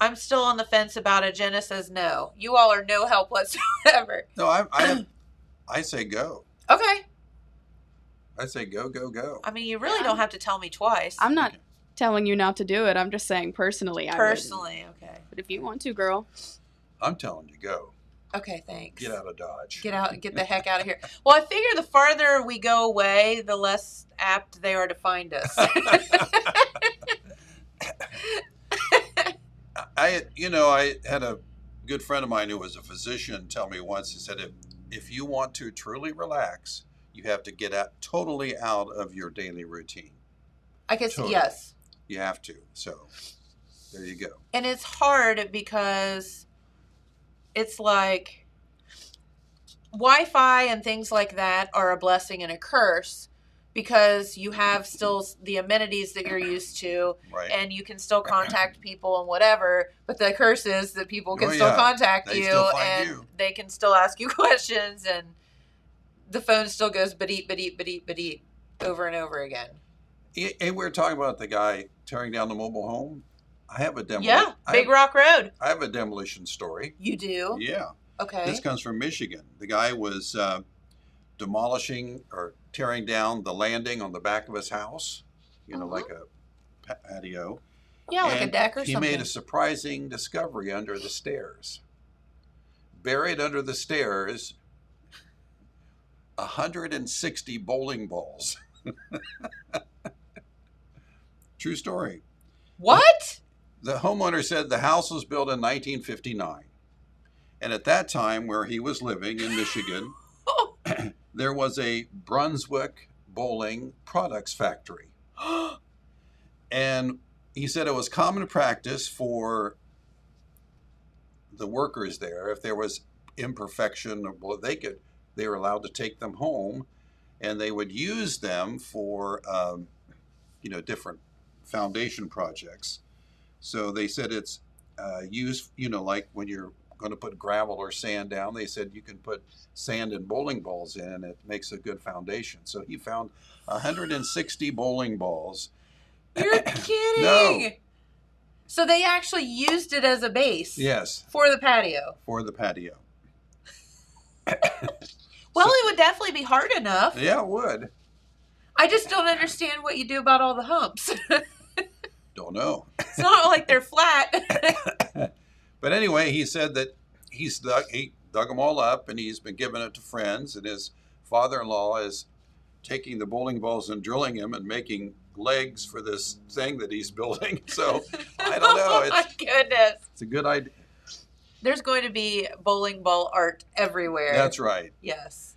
I'm still on the fence about it. Jenna says no. You all are no help whatsoever. No, I say go. Okay. I say go, go, go. I mean, you really don't have to tell me twice. I'm not telling you not to do it. I'm just saying personally, I wouldn't. Personally, okay. But if you want to, girl. I'm telling you, go. Okay, thanks. Get out of Dodge. Get out. Get the heck out of here. Well, I figure the farther we go away, the less apt they are to find us. I had a good friend of mine who was a physician tell me once, he said, if you want to truly relax, you have to get totally out of your daily routine. I guess, Totally. yes. You have to. So there you go. And it's hard because it's like Wi-Fi and things like that are a blessing and a curse because you have still the amenities that you're used to, Right. and you can still contact people and whatever. But the curse is that people can Oh, still yeah. contact They you still find and you. they can still ask you questions, and the phone still goes ba-deep, ba-deep, ba-deep, ba-deep over and over again. And we were talking about the guy tearing down the mobile home. I have a Yeah, Big Rock Road. I have a demolition story. You do? Yeah. Okay. This comes from Michigan. The guy was demolishing or tearing down the landing on the back of his house, like a patio. Yeah, like a And deck or he something. made a surprising discovery under the stairs. Buried under the stairs, 160 bowling balls. True story. What? The homeowner said the house was built in 1959. And at that time, where he was living in Michigan, there was a Brunswick bowling products factory. And he said it was common practice for the workers there, if there was imperfection, well, they were allowed to take them home, and they would use them for different foundation projects. So they said it's used, like when you're going to put gravel or sand down, they said you can put sand and bowling balls in, and it makes a good foundation. So he found 160 bowling balls. You're kidding. No. So they actually used it as a base. Yes. For the patio. For the patio. Well, it would definitely be hard enough. Yeah, it would. I just don't understand what you do about all the humps. Don't know. It's not like they're flat. But anyway, he said that he dug them all up, and he's been giving it to friends, and his father-in-law is taking the bowling balls and drilling them and making legs for this thing that he's building. So I don't know. Oh my goodness. It's a good idea. There's going to be bowling ball art everywhere. That's right. Yes.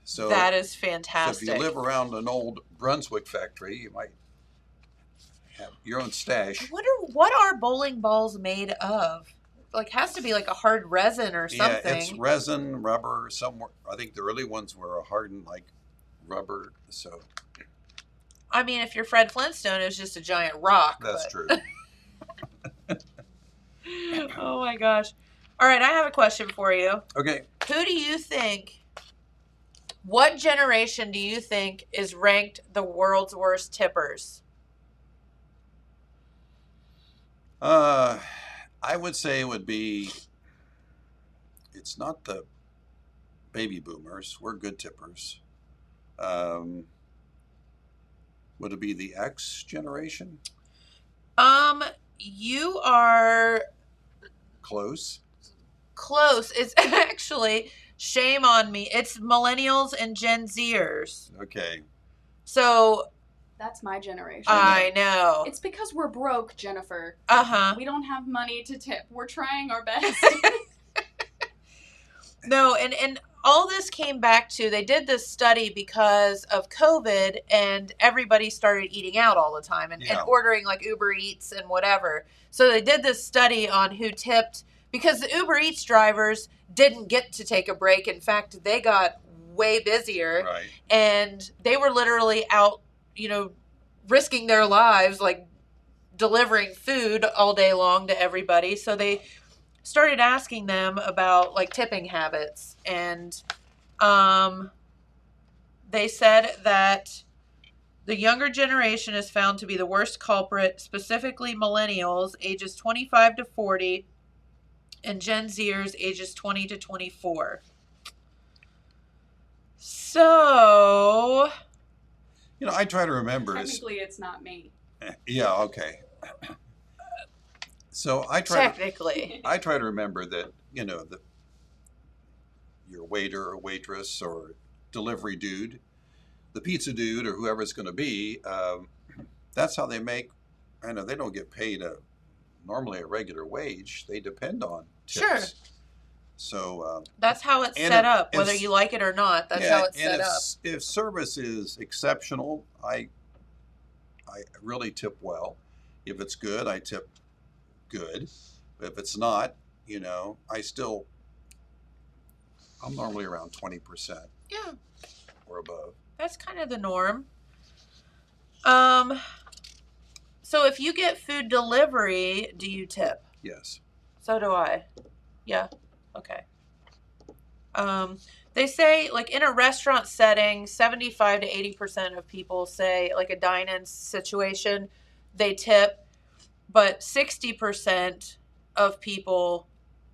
So that is So fantastic. if you live around an old Brunswick factory, you might have your own stash. I wonder what are bowling balls made of? Like, has to be like a hard resin or something. Yeah, it's resin, rubber. Somewhere, I think the early ones were a hardened like rubber. So I mean, if you're Fred Flintstone, it's just a giant rock. that's but... true. Oh my gosh. All right, I have a question for you. Okay. Who do you think, what generation do you think is ranked the world's worst tippers? I would say it would be. It's not the baby boomers. We're good tippers. Would it be the X generation? You are Close. close. It's actually, shame on me, it's millennials and Gen Zers. Okay. So That's my generation. I know. It's because we're broke, Jennifer. Uh-huh. We don't have money to tip. We're trying our best. No, and all this came back to, they did this study because of COVID, and everybody started eating out all the time and ordering like Uber Eats and whatever. So they did this study on who tipped, because the Uber Eats drivers didn't get to take a break. In fact, they got way busier. Right. And they were literally out, risking their lives, like delivering food all day long to everybody. So they started asking them about like tipping habits, and they said that the younger generation is found to be the worst culprit, specifically millennials ages 25 to 40 and Gen Zers ages 20 to 24. So I try to remember. Technically, it's not me. Yeah. Okay. So I try to remember that your waiter or waitress or delivery dude, the pizza dude or whoever it's going to be, that's how they make. I know they don't get paid normally a regular wage. They depend on tips. Sure. So that's how it's set up, whether you like it or not. That's how it's set up. If service is exceptional, I really tip well. If it's good, I tip good. If it's not, I'm normally around 20%. Yeah. Or above. That's kind of the norm. So if you get food delivery, do you tip? Yes. So do I. Yeah. Okay. They say, like, in a restaurant setting, 75 to 80% of people say, like, a dine-in situation, they tip. But 60% of people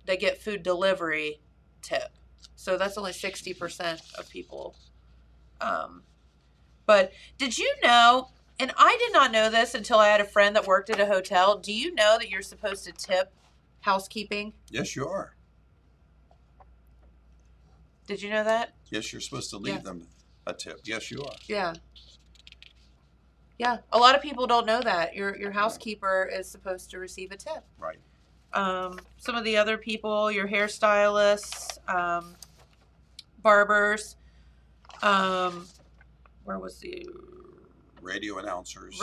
that get food delivery tip. So that's only 60% of people. But did you know, and I did not know this until I had a friend that worked at a hotel. Do you know that you're supposed to tip housekeeping? Yes, you are. Did you know that? Yes, you're supposed to leave them a tip. Yes, you are. Yeah. Yeah. A lot of people don't know that. Your housekeeper is supposed to receive a tip. Right. Some of the other people, your hairstylists, barbers, where was the radio announcers,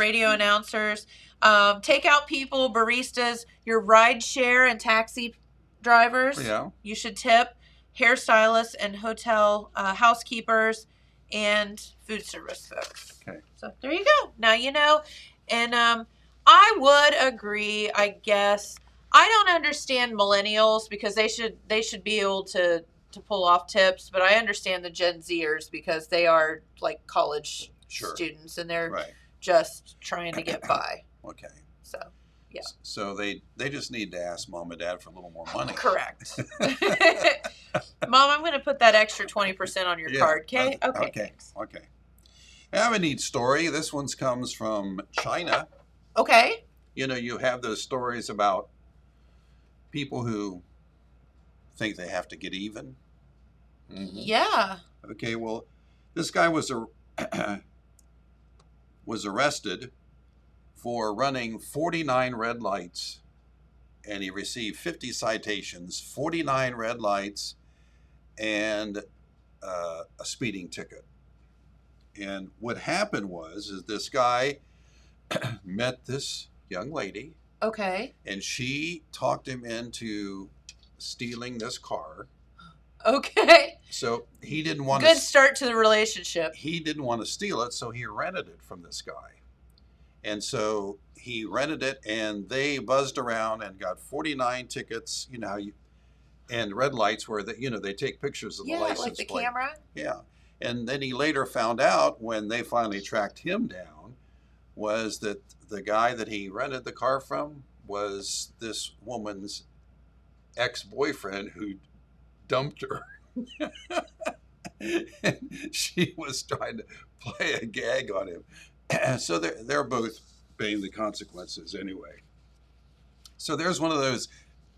takeout people, baristas, your ride share and taxi drivers. Yeah. You should tip hairstylists and hotel housekeepers, and food service folks. Okay. So there you go. Now you know. And I would agree, I guess. I don't understand millennials because they should be able to pull off tips, but I understand the Gen Zers because they are like college students and they're just trying to get by. Okay. So, yeah. So they just need to ask mom and dad for a little more money. Correct. Mom, I'm going to put that extra 20% on your card, okay? Okay. Thanks. Okay. I have a neat story. This one comes from China. Okay. You know, you have those stories about people who think they have to get even. Mm-hmm. Yeah. Okay, well, this guy was arrested for running 49 red lights, and he received 50 citations, 49 red lights, and a speeding ticket. And what happened is this guy met this young lady. Okay. And she talked him into stealing this car. Okay. So he didn't want Good start to the relationship. He didn't want to steal it, so he rented it from this guy. And so he rented it, and they buzzed around and got 49 tickets. You know how and red lights where they take pictures of the license like the plate. camera. Yeah. And then he later found out, when they finally tracked him down, was that the guy that he rented the car from was this woman's ex-boyfriend who dumped her. And she was trying to play a gag on him. So they're both paying the consequences anyway. So there's one of those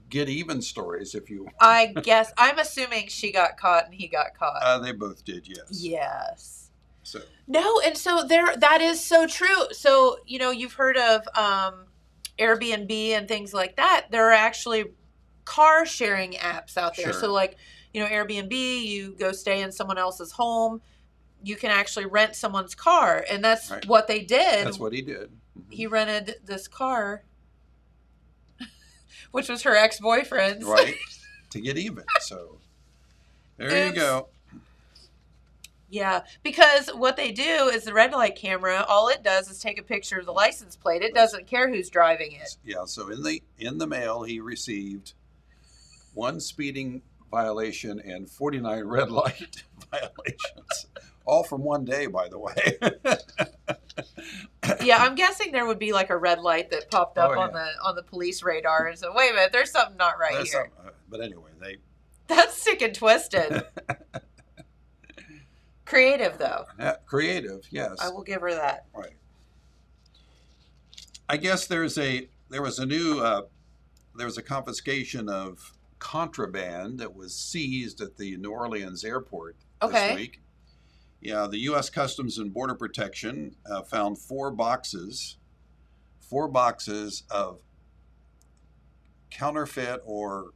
get even stories, if you. I guess I'm assuming she got caught and he got caught. They both did, yes. Yes. So. No, and so that is so true. So, you've heard of Airbnb and things like that. There are actually car sharing apps out there. Sure. So like, Airbnb, you go stay in someone else's home, you can actually rent someone's car. And that's what they did. That's what he did. Mm-hmm. He rented this car, which was her ex-boyfriend's. Right. To get even. So there you go. Yeah, because what they do is the red light camera, all it does is take a picture of the license plate. It doesn't care who's driving it. Yeah, so in the mail he received 1 speeding violation and 49 red light violations. All from one day, by the way. Yeah, I'm guessing there would be like a red light that popped up on the police radar and said, "Wait a minute, there's something not right here." But anyway, That's sick and twisted. Creative, though. Yeah, creative, yes. I will give her that. Right. I guess there was a confiscation of contraband that was seized at the New Orleans airport this week. Yeah, the U.S. Customs and Border Protection found 4 boxes of counterfeit or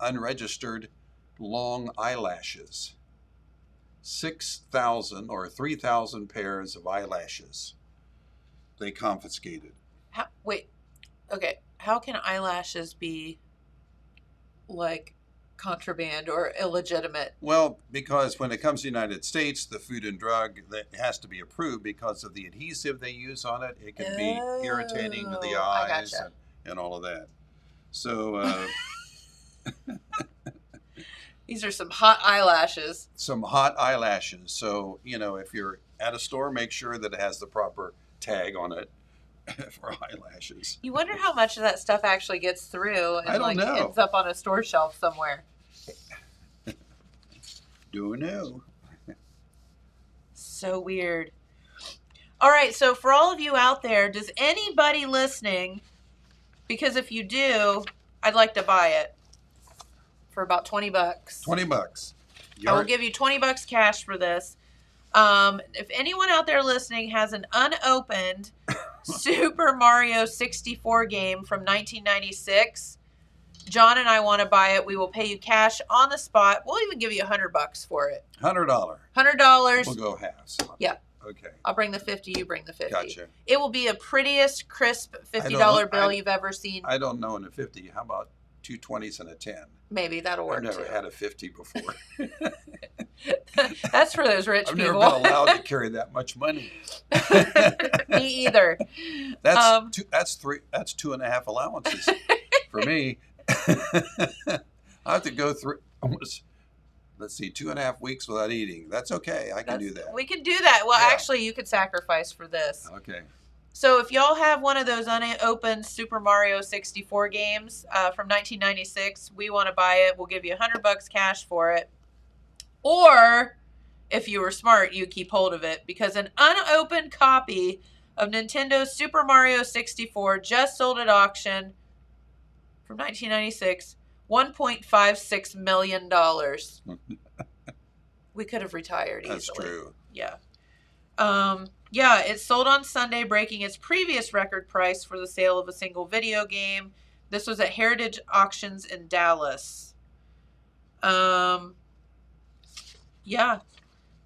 unregistered long eyelashes. 6,000 or 3,000 pairs of eyelashes they confiscated. Okay. How can eyelashes be like contraband or illegitimate? Well, because when it comes to the United States, the Food and Drug, that has to be approved because of the adhesive they use on it. It can be irritating to the eyes and all of that. So these are some hot eyelashes. Some hot eyelashes. So, if you're at a store, make sure that it has the proper tag on it for eyelashes. You wonder how much of that stuff actually gets through and ends up on a store shelf somewhere. Don't know. So weird. All right, so for all of you out there, does anybody listening, because if you do, I'd like to buy it for about $20. $20. I will give you $20 cash for this. If anyone out there listening has an unopened Super Mario 64 game from 1996, John and I want to buy it. We will pay you cash on the spot. We'll even give you $100 for it. $100. $100. We'll go halves. Yeah. Okay. I'll bring the 50. You bring the 50. Gotcha. It will be a prettiest, crisp $50 bill you've ever seen. I don't know in a 50. How about 2 20s and a 10. Maybe that'll work I've never too. had a 50 before. That's for those rich I've people. never been allowed to carry that much money. Me either. That's 2.5 allowances for me. I have to go through almost, let's see, 2.5 weeks without eating. That's okay. I can do that. We can do that. Well, Yeah. actually, you could sacrifice for this. Okay. So if y'all have one of those unopened Super Mario 64 games from 1996, we want to buy it. We'll give you $100 cash for it. Or if you were smart, you keep hold of it, because an unopened copy of Nintendo's Super Mario 64 just sold at auction from 1996, $1.56 million. We could have retired easily. That's true. Yeah. Yeah, it sold on Sunday, breaking its previous record price for the sale of a single video game. This was at Heritage Auctions in Dallas. Yeah,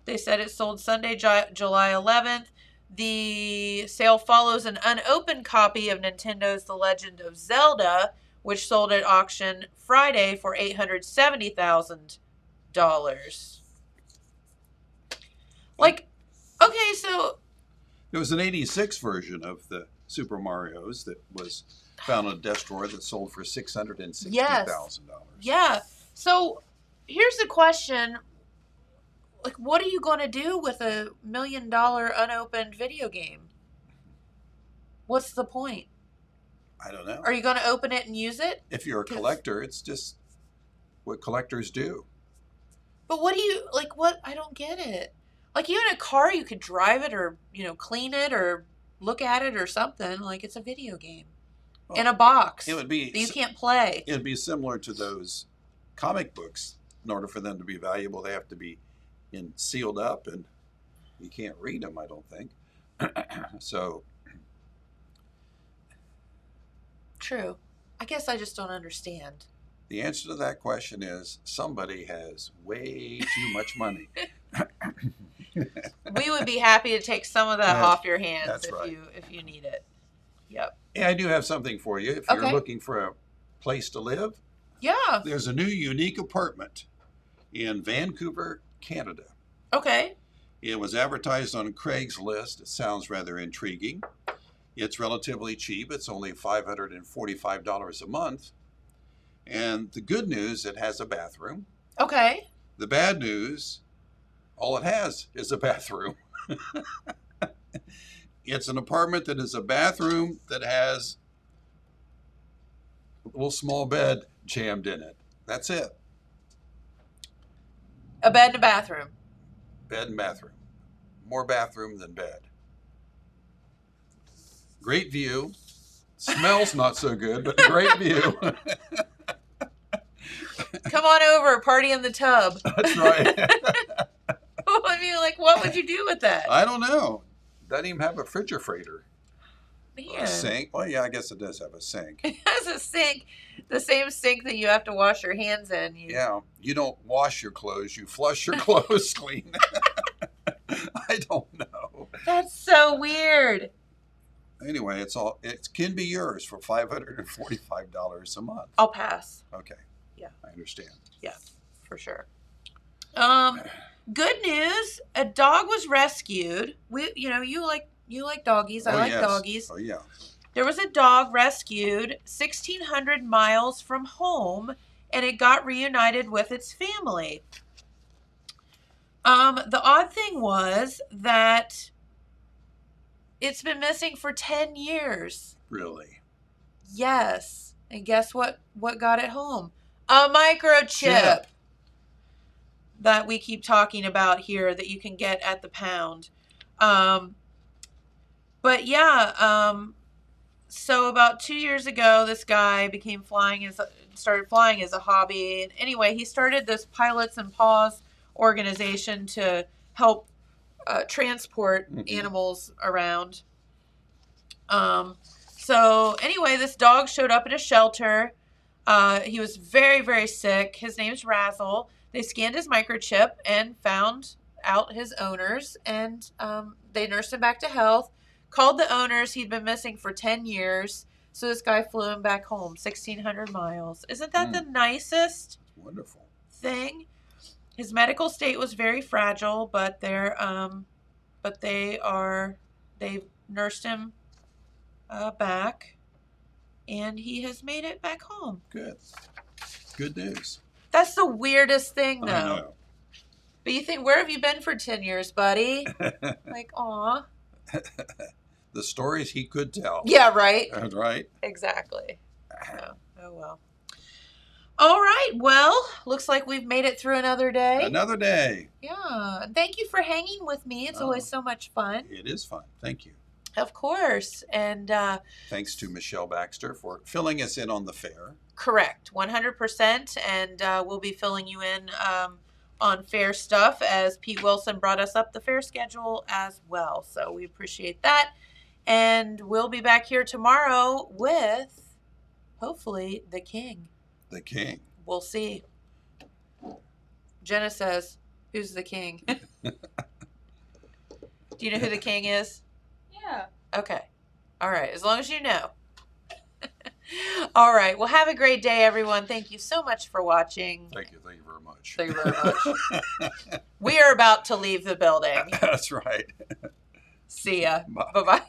they said it sold Sunday, July 11th. The sale follows an unopened copy of Nintendo's The Legend of Zelda, which sold at auction Friday for $870,000. Like, okay, so There was an 86 version of the Super Mario's that was found in a desk drawer that sold for $660,000. yeah. So here's the question. Like, what are you going to do with $1 million unopened video game? What's the point? I don't know. Are you going to open it and use it? If you're a collector, it's just what collectors do. But what do you, like, what? I don't get it. Like, even a car, you could drive it or, clean it or look at it or something. Like, it's a video game. Well, in a box. It would be that you can't play. It would be similar to those comic books. In order for them to be valuable, they have to be sealed up, and you can't read them, I don't think. So True. I guess I just don't understand. the answer to that question is somebody has way too much money. We would be happy to take some of that off your hands if you need it. Yep. Yeah, I do have something for you. If you're looking for a place to live, yeah, there's a new unique apartment in Vancouver, Canada. Okay. It was advertised on Craigslist. It sounds rather intriguing. It's relatively cheap. It's only $545 a month. And the good news, it has a bathroom. Okay. The bad news, all it has is a bathroom. It's an apartment that is a bathroom that has a little small bed jammed in it. That's it. A bed and a bathroom. Bed and bathroom. More bathroom than bed. Great view. Smells not so good, but great view. Come on over, party in the tub. That's right. I mean, like, what would you do with that? I don't know. Doesn't even have a refrigerator. Man. A sink. Well, yeah, I guess it does have a sink. It has a sink. The same sink that you have to wash your hands in. Yeah. You don't wash your clothes. You flush your clothes clean. I don't know. That's so weird. Anyway, it can be yours for $545 a month. I'll pass. Okay. Yeah. I understand. Yeah, for sure. Good news. A dog was rescued. You like doggies. I like doggies. Oh, yeah. There was a dog rescued 1,600 miles from home, and it got reunited with its family. The odd thing was that it's been missing for 10 years. Really? Yes. And guess what got it home? A microchip that we keep talking about here that you can get at the pound. But yeah, so about 2 years ago, this guy started flying as a hobby. And anyway, he started this Pilots and Paws organization to help transport animals around. So anyway, this dog showed up at a shelter. He was very, very sick. His name's Razzle. They scanned his microchip and found out his owners, and they nursed him back to health. Called the owners. He'd been missing for 10 years. So this guy flew him back home, 1,600 miles. Isn't that the nicest Wonderful. thing? His medical state was very fragile, but they've nursed him back, and he has made it back home. Good. Good news. That's the weirdest thing, though. I know. But you think, where have you been for 10 years, buddy? Like, aw. The stories he could tell. Yeah, right? Right? Exactly. Oh, well. All right. Well, looks like we've made it through another day. Another day. Yeah. And thank you for hanging with me. It's always so much fun. It is fun. Thank you. Of course. And thanks to Michele Baxter for filling us in on the fair. correct. 100%. And we'll be filling you in on fair stuff as Pete Wilson brought us up the fair schedule as well. So we appreciate that. And we'll be back here tomorrow with, hopefully, the king. The king. We'll see. Jenna says, who's the king? Do you know who the king is? Yeah. Okay. All right. As long as you know. All right. Well, have a great day, everyone. Thank you so much for watching. Thank you. Thank you very much. Thank you very much. We are about to leave the building. That's right. See ya. Bye. Bye-bye.